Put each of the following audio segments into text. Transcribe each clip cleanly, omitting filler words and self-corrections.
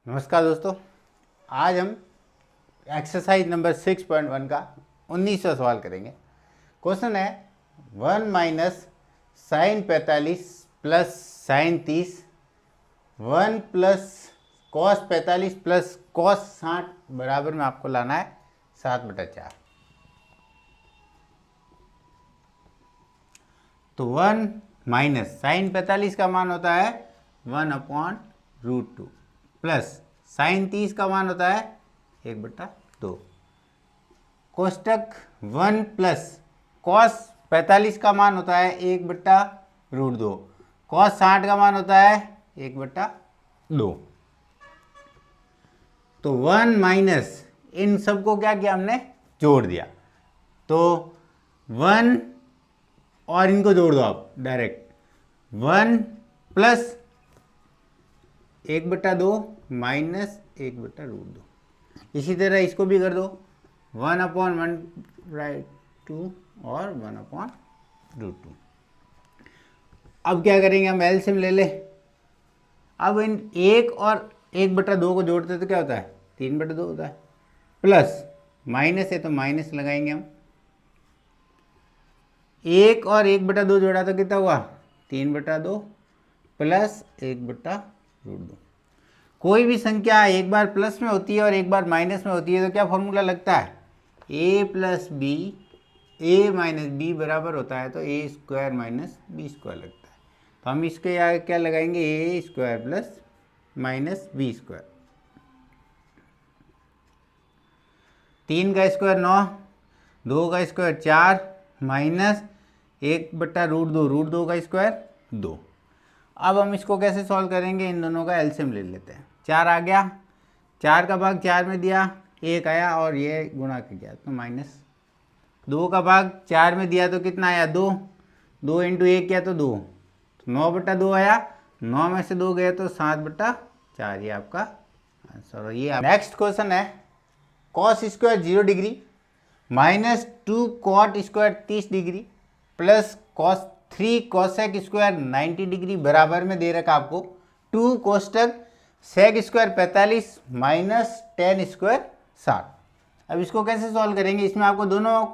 नमस्कार दोस्तों, आज हम एक्सरसाइज नंबर 6.1 का 19वां सवाल करेंगे। क्वेश्चन है 1 minus sine 45 plus sine 30, 1 plus cos 45 plus cos 60 बराबर में आपको लाना है 7/4। तो 1 माइनस साइन 45 का मान होता है 1/√2 प्लस साइन 30 का मान होता है 1/2। कोष्टक 1 प्लस कॉस 45 का मान होता है 1/√2, कॉस 60 का मान होता है 1/2। तो 1 माइनस इन सबको क्या किया हमने, जोड़ दिया। तो 1 और इनको जोड़ दो आप डायरेक्ट, 1 प्लस 1/2 माइनस 1/√2। इसी तरह इसको भी कर दो, 1/1/2 और 1/√2। अब क्या करेंगे, हम एलसीएम ले ले। अब इन 1 और 1/2 को जोड़ते तो क्या होता है, 3/2 होता है। प्लस माइनस है तो माइनस लगाएंगे हम। 1 और 1/2 जोड़ा तो कितना हुआ, 3/2 प्लस 1/√2। कोई भी संख्या एक बार प्लस में होती है और एक बार माइनस में होती है तो क्या फॉर्मूला लगता है, a plus B, A minus B बराबर होता है तो a square minus B square लगता है। तो हम इसके आगे क्या लगाएंगे, a square plus minus B square. 3 का स्क्वायर 9, 2 का स्क्वायर 4 माइनस 1/√2, √2 का स्क्वायर 2। अब हम इसको कैसे सॉल्व करेंगे, इन दोनों का एलसीएम ले लेते हैं। 4 आ गया, 4 का भाग 4 में दिया, 1 आया और ये गुणा कर गया तो माइनस। 2 का भाग 4 में दिया तो कितना आया, 2, 2 इंटू 1 किया तो 2, तो 9/2 आया, 9 में से 2 गए तो 7/4। ये आपका आंसर। ये नेक्स्ट क्वेश्चन है cos square 0 degree minus 2 cot square 30 degree plus cos 3 cosec square 90 degree बराबर में दे रखा आपको 2 कोष्टक sec square 45 minus tan square 60। अब इसको कैसे सॉल्व करेंगे, इसमें आपको दोनों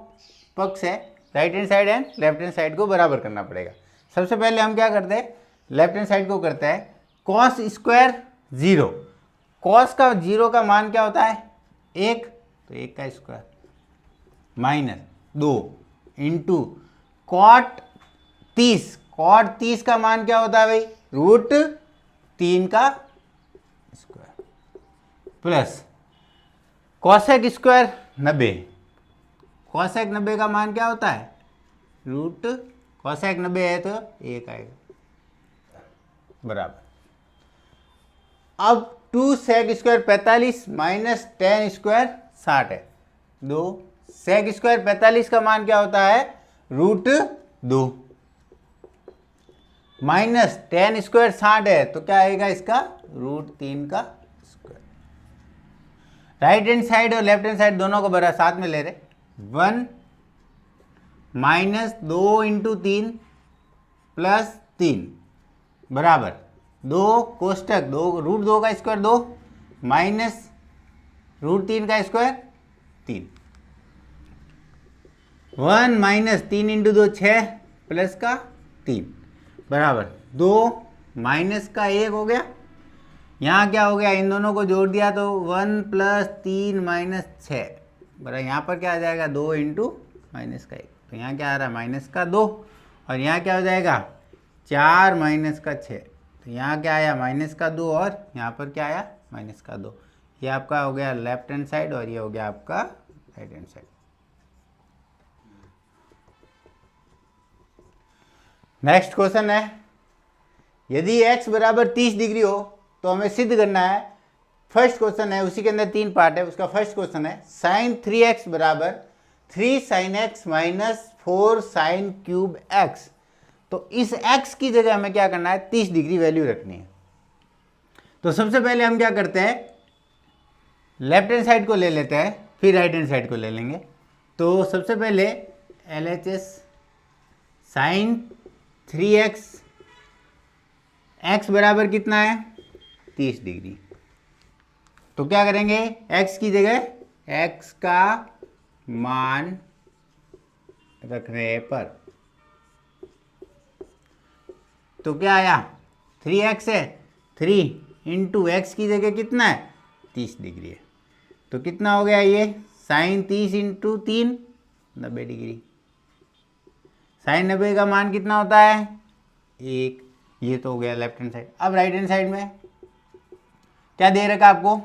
पक्ष है, right hand side and left hand side को बराबर करना पड़ेगा। सबसे पहले हम क्या करते हैं, लेफ्ट हैंड साइड को करते हैं कॉस स्क्वायर 0। कॉस का 0 का मान क्या होता है 1, तो 1 का square minus 2 into cot 30, cot 30 का मान क्या होता है भाई, √3 का square plus cosec square 90, cosec 90 का मान क्या होता है कॉसेक 90 है तो 1 आएगा बराबर। अब 2 sec square 45 minus tan square 60 है, 2 सेक स्क्वायर 45 का मान क्या होता है √2 माइनस टेन स्क्वायर 60 है तो क्या आएगा इसका √3 का स्क्वायर। राइट हैंड साइड और लेफ्ट हैंड साइड दोनों को बरा साथ में ले रहे, 1 माइनस 2 इंटू 3 प्लस 3 बराबर 2 कोष्टक 2 √2 का स्क्वायर 2 माइनस √3 का स्क्वायर 3। 1 माइनस 3 इंटू 2 6 प्लस का 3 बराबर 2 माइनस का 1 हो गया। यहाँ क्या हो गया, इन दोनों को जोड़ दिया तो 1 प्लस 3 माइनस 6 बराबर, यहाँ पर क्या आ जाएगा 2 इंटू माइनस का 1, तो यहाँ क्या आ रहा है माइनस का 2 और यहाँ क्या हो जाएगा 4 माइनस का 6, तो यहाँ क्या आया माइनस का 2 और यहाँ पर क्या आया माइनस का 2। ये आपका हो गया लेफ्ट हैंड साइड और ये हो गया आपका right hand side. Next question है, यदि x बराबर 30 डिग्री हो तो हमें सिद्ध करना है। फर्स्ट क्वेश्चन है, उसी के अंदर 3 पार्ट है। उसका फर्स्ट क्वेश्चन है साइन 3x बराबर 3 sine x minus 4 sine cube x। तो इस x की जगह हमें क्या करना है, 30 डिग्री वैल्यू रखनी है। तो सबसे पहले हम क्या करते हैं, लेफ्ट हैंड साइड को ले लेते हैं फिर राइट हैंड साइड को ले लेंगे। तो सबसे पहले LHS साइन 3x, x बराबर कितना है 30 डिग्री तो क्या करेंगे, x की जगह x का मान रखने पर तो क्या आया, 3x है, 3 इंटू एक्स की जगह कितना है 30 डिग्री है, तो कितना हो गया ये साइन 30 इंटू 3 90 डिग्री। साइन 90 का मान कितना होता है 1। ये तो हो गया लेफ्ट हैंड साइड। अब राइट हैंड साइड में क्या दे रखा आपको,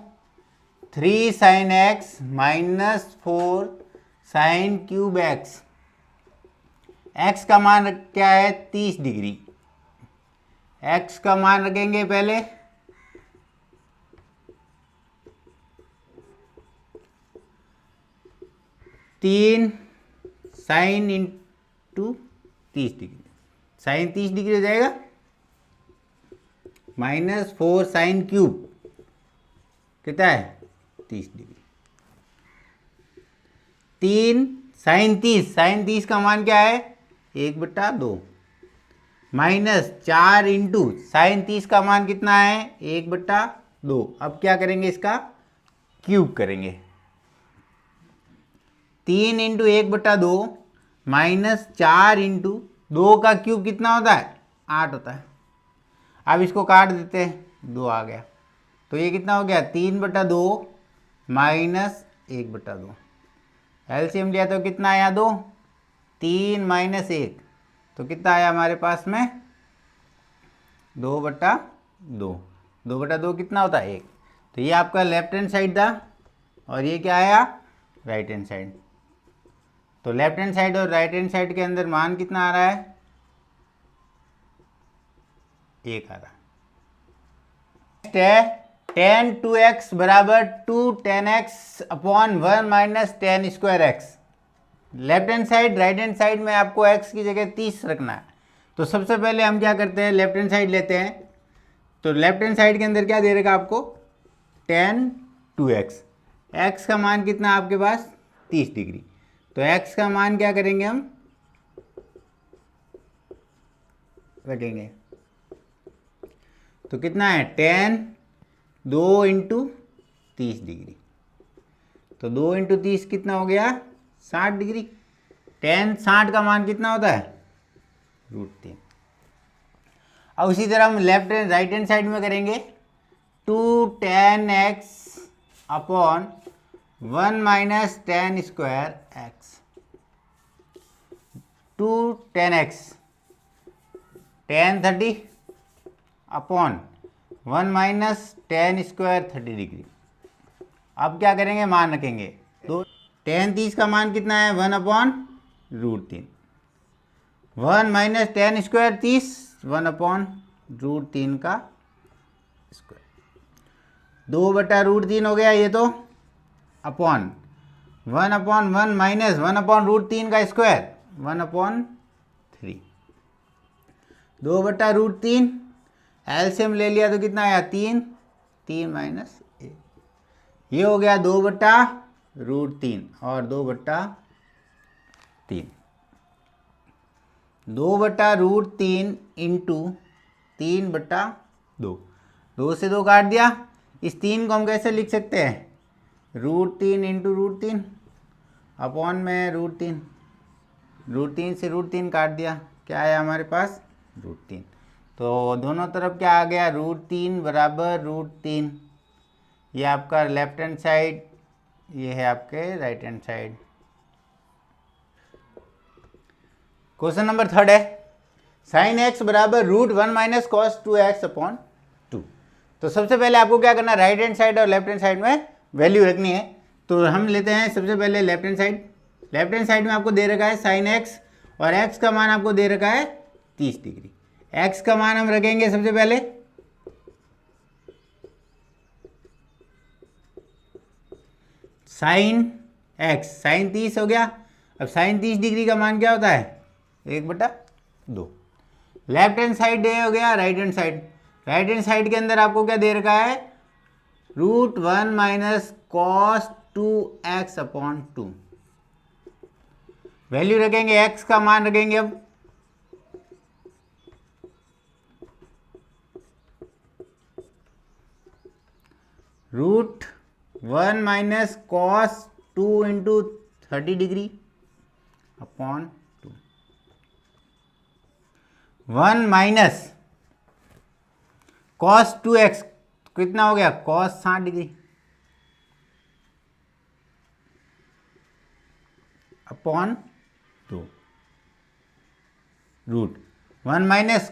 3 sine x minus 4 sine cube x. X का मान क्या है 30 डिग्री। एक्स का मान रखेंगे पहले 3 sine into 30 degree, sine 30 degree हो जाएगा, माइनस 4 साइन क्यूब कितना है 30 डिग्री। 3 साइन 30, साइन 30 का मान क्या है 1/2, माइनस 4 इंटू साइन 30 का मान कितना है 1/2। अब क्या करेंगे, इसका क्यूब करेंगे। 3 इंटू 1/2 माइनस 4 इंटू 2 का क्यूब कितना होता है 8 होता है। अब इसको काट देते हैं, 2 आ गया, तो ये कितना हो गया 3/2 माइनस 1/2। एलसीएम लिया तो कितना आया 2, 3 माइनस 1, तो कितना आया हमारे पास में 2/2। 2/2 कितना होता है 1। तो ये आपका लेफ्ट हैंड साइड था और ये क्या आया राइट हैंड साइड। तो लेफ्ट हैंड साइड और राइट हैंड साइड के अंदर मान कितना आ रहा है 1 आ रहा है। 10 2x बराबर 2 10x upon 1 minus 10 square x. Left hand side right hand side में आपको x की जगह 30 रखना है। तो सबसे पहले हम क्या करते हैं, लेफ्ट हैंड साइड लेते हैं। तो लेफ्ट हैंड साइड के अंदर क्या दे रखा आपको 10 2x, x का मान कितना है आपके पास 30 डिग्री। तो x का मान क्या करेंगे हम रखेंगे, तो कितना है 10 2 इंटू 30 डिग्री, तो 2 इंटू 30 कितना हो गया 60 डिग्री। 60 का मान कितना होता है √3। अब उसी तरह हम left hand right hand side में करेंगे 2 10x upon 1 minus 10 square x. 2 10x 10 30 upon 1 minus 10 square 30 degree. अब क्या करेंगे मान रखेंगे, तो 10 30 का मान कितना है 1/√3, 1 माइनस 10 स्क्वायर 30, 1/√3 का स्क्वायर, 2/√3 हो गया ये तो, अपॉन 1/1 माइनस 1/√3 का स्क्वायर 1/3, 2/√3 एलसीएम ले लिया तो कितना आया 3, 3 माइनस 1, ये हो गया 2/√3 और 2/3। 2/√3 इंटू 3/2, 2 से 2 काट दिया। इस 3 को हम कैसे लिख सकते हैं √3 इंटू √3 अपॉन में √3, √3 से √3 काट दिया, क्या आया हमारे पास √3। तो दोनों तरफ क्या आ गया √3 बराबर √3। ये आपका लेफ्ट हैंड साइड, ये है आपके right hand side. Question number 3 है साइन x बराबर √1 माइनस कॉस 2x अपॉन 2। तो सबसे पहले आपको क्या करना है, राइट हैंड साइड और लेफ्ट हैंड साइड में वैल्यू रखनी है। तो हम लेते हैं सबसे पहले left hand side. Left hand side में आपको दे रखा है साइन x और x का मान आपको दे रखा है 30 डिग्री। x का मान हम रखेंगे सबसे पहले साइन x, साइन 30 हो गया। अब साइन 30 डिग्री का मान क्या होता है 1/2। लेफ्ट हैंड साइड हो गया right hand side. Right hand side के अंदर आपको क्या दे रखा है √1 minus cos 2x upon 2। Value रखेंगे x का मान रखेंगे अब 1 minus cos 2 into 30 degree upon 2, 1 minus cos 2x कितना हो गया, cos 60 degree upon 2 root 1 minus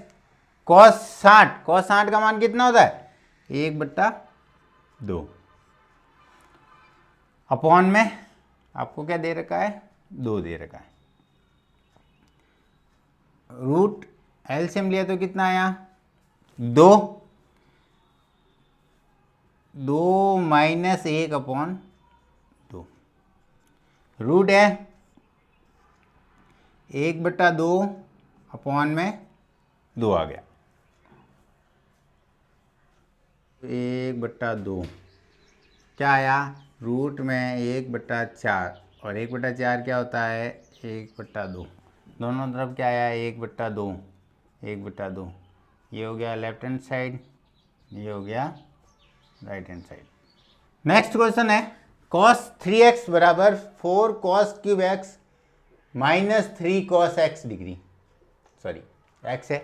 cos 60, cos 60 का मान कितना होता है, 1/2 अपॉन में आपको क्या दे रखा है, 2 दे रखा है। रूट एलसीएम लिया तो कितना आया, 2 माइनस 1/2 रूट है 1/2 अपॉन में 2 आ गया, 1/2 क्या आया, रूट में 1/4 और 1/4 क्या होता है, 1/2, दोनों तरफ क्या आया, 1/2 1/2, ये हो गया लेफ्ट हैंड साइड, ये हो गया right hand side. Next question है cos 3x बराबर 4 cos cube x minus 3 cos x degree, sorry x है,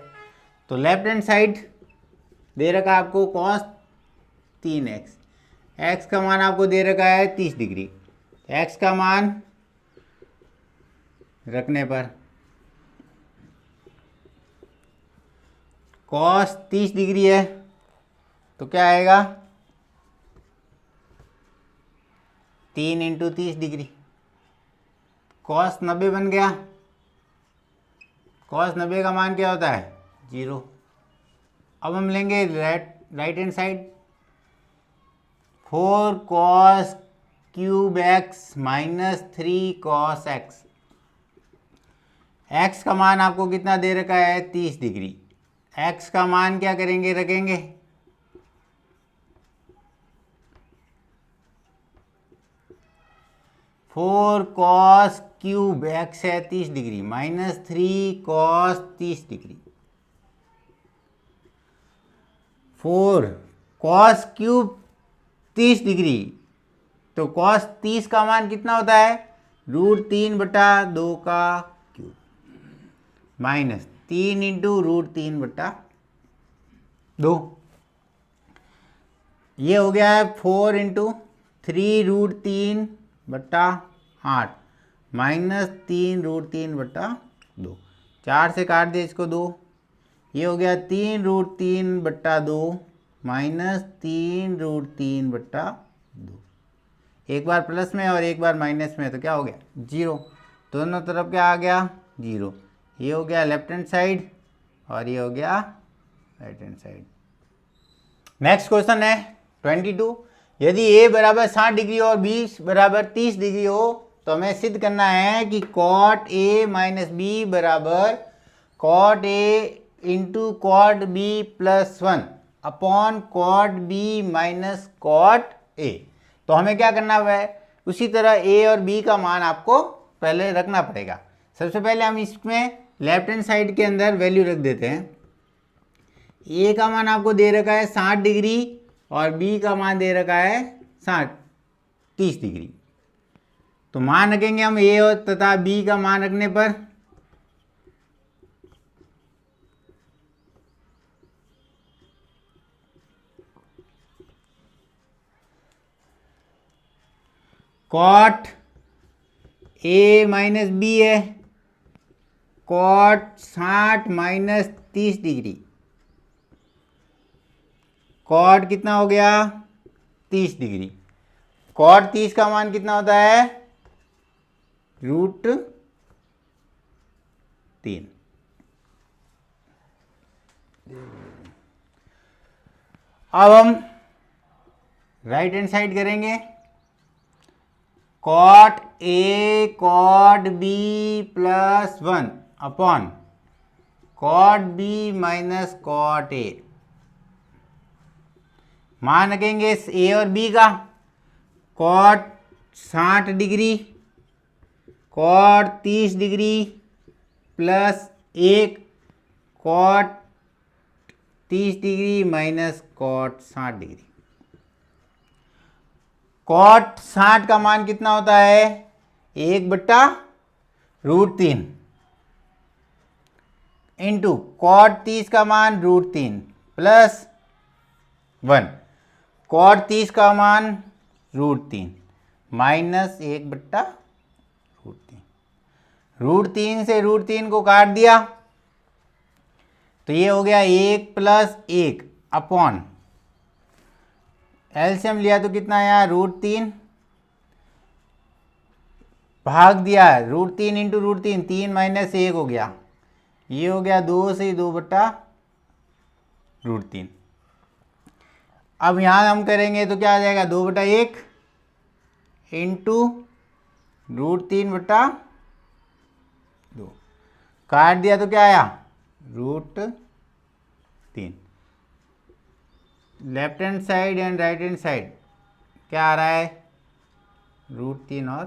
तो लेफ्ट हैंड साइड दे रखा है आपको cos 3x, x का मान आपको दे रखा है 30 डिग्री, x का मान रखने पर cos 30 डिग्री है तो क्या आएगा, 3 इंटू 30 डिग्री, cos 90 बन गया, cos 90 का मान क्या होता है, 0। अब हम लेंगे right hand side, 4 cos cube x minus 3 cos x, x का मान आपको कितना दे रखा है, 30 डिग्री, x का मान क्या करेंगे, रखेंगे 4 cos क्यूब x है 30 degree minus 3 cos 30 degree, 4 cos cube 30 degree, तो cos 30 का मान कितना होता है, √3/2 का क्यूब माइनस 3 इंटू √3/2, ये हो गया है 4 इंटू 3√3/8 माइनस 3√3/2, 4 से काट दे इसको 2, ये हो गया 3√3/2 माइनस 3√3/2, एक बार प्लस में और एक बार माइनस में, तो क्या हो गया 0, दोनों तरफ क्या आ गया 0, ये हो गया लेफ्ट हैंड साइड और ये हो गया right hand side. Next question है 22, यदि a बराबर 60 डिग्री और b बराबर 30 डिग्री हो तो हमें सिद्ध करना है कि cot a माइनस बी बराबर cot a into cot b plus 1 upon cot b minus cot a। तो हमें क्या करना है, उसी तरह a और b का मान आपको पहले रखना पड़ेगा। सबसे पहले हम इसमें लेफ्ट हैंड साइड के अंदर वैल्यू रख देते हैं, a का मान आपको दे रखा है 60 डिग्री और b का मान दे रखा है 30 डिग्री, तो मान रखेंगे हम a और तथा b का मान रखने पर cot a माइनस बी है, cot 60 माइनस 30 डिग्री, cot कितना हो गया 30 डिग्री, cot 30 का मान कितना होता है √3। अब हम राइट हैंड साइड करेंगे, cot a cot b plus 1 upon cot b minus cot a, मान रखेंगे a और b का, cot 60 degree cot 30 degree plus 1 cot 30 degree minus cot 60 degree, cot 60 का मान कितना होता है 1/√3 इंटू कॉट 30 का मान √3 प्लस 1 कॉट 30 का मान √3 माइनस 1/√3। √3 से √3 को काट दिया तो ये हो गया 1 + 1 अपॉन एलसीएम लिया तो कितना आया √3 भाग दिया √3 इंटू √3 3 माइनस 1 हो गया, ये हो गया 2 से 2/√3। अब यहां हम करेंगे तो क्या आ जाएगा 2/1 इंटू √3/2 काट दिया तो क्या आया √3। Left hand side and right hand side क्या आ रहा है √3 और